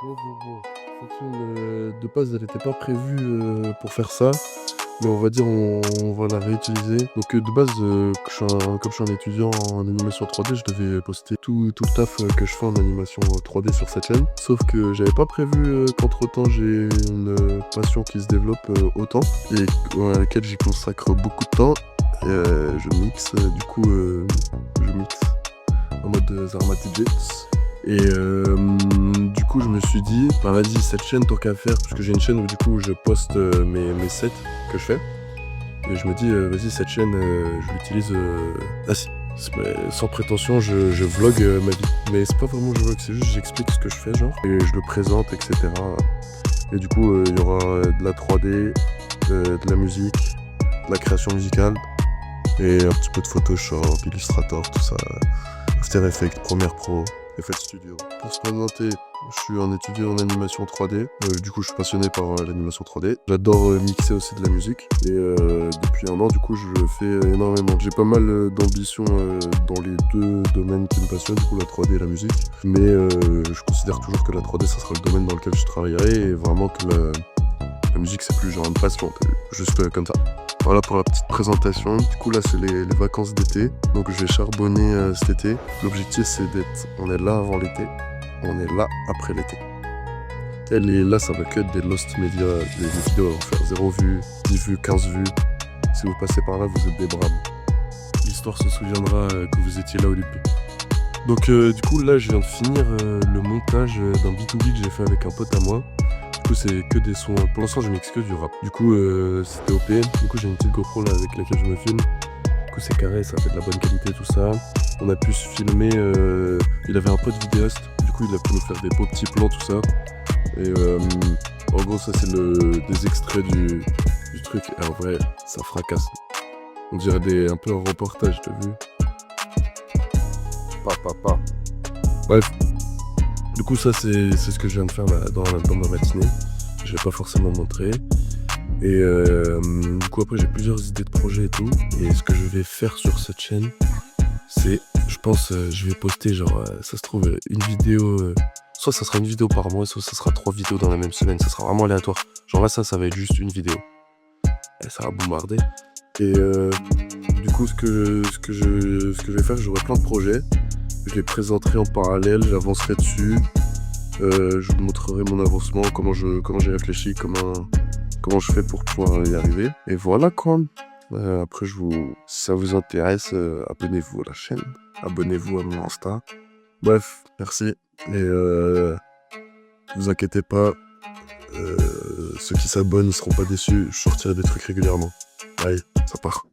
Bon. Cette chaîne, de base, elle était pas prévue, pour faire ça, mais on va dire on va la réutiliser. Donc, de base, comme je suis un étudiant en animation 3D, je devais poster tout le taf, que je fais en animation 3D sur cette chaîne. Sauf que j'avais pas prévu, qu'entre-temps j'ai une, passion qui se développe, autant et à laquelle j'y consacre beaucoup de temps. Et je mixe, je mixe en mode, Zarma DJ. Et du coup, je me suis dit, bah vas-y, cette chaîne, tant qu'à faire, parce que j'ai une chaîne où du coup je poste mes sets que je fais. Et je me dis, vas-y, cette chaîne, je l'utilise sans prétention, je vlog ma vie. Mais c'est pas vraiment je vlog, c'est juste j'explique ce que je fais, genre, et je le présente, etc. Et du coup, il y aura de la 3D, de la musique, de la création musicale, et un petit peu de Photoshop, Illustrator, tout ça, After Effects, Premiere Pro, FL Studio. Pour se présenter, je suis un étudiant en animation 3D. Du coup, je suis passionné par l'animation 3D. J'adore mixer aussi de la musique. Et depuis un an, du coup, je le fais énormément. J'ai pas mal d'ambition dans les deux domaines qui me passionnent, du coup, la 3D et la musique. Mais je considère toujours que la 3D, ça sera le domaine dans lequel je travaillerai. Et vraiment que la musique, c'est plus genre une passion, juste comme ça. Voilà pour la petite présentation. Du coup, là, c'est les vacances d'été. Donc, je vais charbonner cet été. L'objectif, c'est on est là avant l'été, on est là après l'été. Et là, ça va que être des lost media, des vidéos à faire 0 vues, 10 vues, 15 vues. Si vous passez par là, vous êtes des braves. L'histoire se souviendra que vous étiez là au début. Donc, du coup, là, je viens de finir le montage d'un B2B que j'ai fait avec un pote à moi. Du coup, c'est que des sons. Pour l'instant, je mixe que du rap. Du coup, c'était OP. Du coup, j'ai une petite GoPro là avec laquelle je me filme. Du coup, c'est carré, ça fait de la bonne qualité, tout ça. On a pu se filmer. Il avait un pote vidéaste. Du coup, il a pu nous faire des beaux petits plans, tout ça. Et en gros, ça, c'est des extraits du truc. Et en vrai, ça fracasse. On dirait un peu un reportage, t'as vu? Pas. Bref. Du coup, ça, c'est ce que je viens de faire là, dans ma matinée. Je vais pas forcément montrer. Et du coup, après, j'ai plusieurs idées de projets et tout. Et ce que je vais faire sur cette chaîne, c'est, je pense, je vais poster, genre, ça se trouve, une vidéo. Soit ça sera une vidéo par mois, soit ça sera 3 vidéos dans la même semaine. Ça sera vraiment aléatoire. Genre là, ça va être juste une vidéo. Et ça va bombarder. Et du coup, ce que je vais faire, j'aurai plein de projets. Je les présenterai en parallèle, j'avancerai dessus. Je vous montrerai mon avancement, comment j'ai réfléchi, comment je fais pour pouvoir y arriver. Et voilà quoi. Après, si ça vous intéresse, abonnez-vous à la chaîne. Abonnez-vous à mon Insta. Bref, merci. Et vous inquiétez pas, ceux qui s'abonnent ne seront pas déçus. Je sortirai des trucs régulièrement. Allez, ça part.